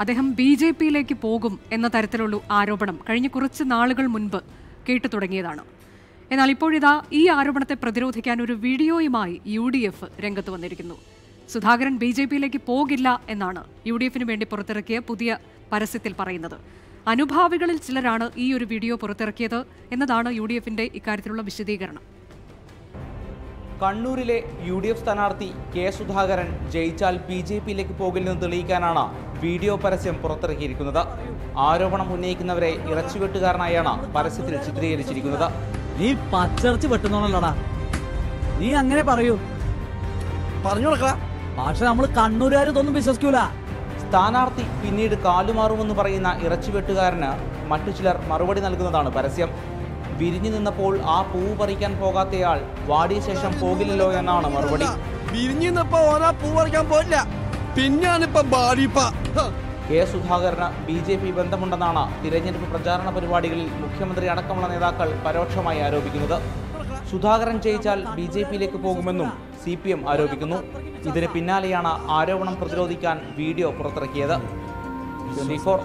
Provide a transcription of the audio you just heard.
അദ്ദേഹം BJP-യിലേക്ക് പോകും എന്ന തരത്തിലുള്ള ആരോപണം കഴിഞ്ഞ കുറച്ച് നാളുകൾ മുൻപ് കേട്ടു തുടങ്ങിയതാണ്. എന്നാൽ ഇപ്പോഴിതാ ഈ ആരോപണത്തെ പ്രതിരോധിക്കാൻ ഒരു വീഡിയോയുമായി UDF രംഗത്ത് വന്നിരിക്കുന്നു. സുധാകരൻ BJP-യിലേക്ക് പോകില്ല എന്നാണ് UDF-ന് വേണ്ടി പുറത്തിറക്കിയ പുതിയ പരസ്യത്തിൽ പറയുന്നത്. അനുഭാവികളിൽ ചിലരാണ് ഈ ഒരു വീഡിയോ പുറത്തിറക്കിയത് എന്നതാണ് UDF-ന്റെ ഇക്കാര്യത്തിലുള്ള വിശദീകരണം. കണ്ണൂരിലെ UDF സ്ഥാനാർത്ഥി K. സുധാകരൻ ജയിച്ചാൽ BJP-യിലേക്ക് പോകില്ലെന്ന് തെളിയിക്കാനാണ് വീഡിയോ പരസ്യം പുറത്തിറക്കിയിരിക്കുന്നത്. ആരോപണം ഉന്നയിക്കുന്നവരെ ഇറച്ചിവെട്ടുകാരനായാണ് പരസ്യത്തിൽ ചിത്രീകരിച്ചിരിക്കുന്നത്. നീ പച്ചിറച്ചി വെട്ടുന്നോളടാ, നീ അങ്ങനെ പറയൂ, പറഞ്ഞു കൊടുക്ക. പക്ഷെ നമ്മൾ കണ്ണൂരുകാരൊന്നും വിശ്വസിക്കൂല. സ്ഥാനാർത്ഥി പിന്നീട് കാലുമാറുമെന്ന് പറയുന്ന ഇറച്ചിവെട്ടുകാരന് മറ്റു ചിലർ മറുപടി നൽകുന്നതാണ് പരസ്യം. വിരിഞ്ഞു നിന്നപ്പോൾ ആ പൂവ് പറിക്കാൻ പോകാത്തയാൾ വാടിയ ശേഷം പോകില്ലല്ലോ എന്നാണ് മറുപടി. K. സുധാകരന് BJP ബന്ധമുണ്ടെന്നാണ് തിരഞ്ഞെടുപ്പ് പ്രചാരണ പരിപാടികളിൽ മുഖ്യമന്ത്രി അടക്കമുള്ള നേതാക്കൾ പരോക്ഷമായി ആരോപിക്കുന്നത്. സുധാകരൻ ജയിച്ചാൽ BJP-യിലേക്ക് പോകുമെന്നും CPM ആരോപിക്കുന്നു. ഇതിന് പിന്നാലെയാണ് ആരോപണം പ്രതിരോധിക്കാൻ വീഡിയോ പുറത്തിറക്കിയത്. 24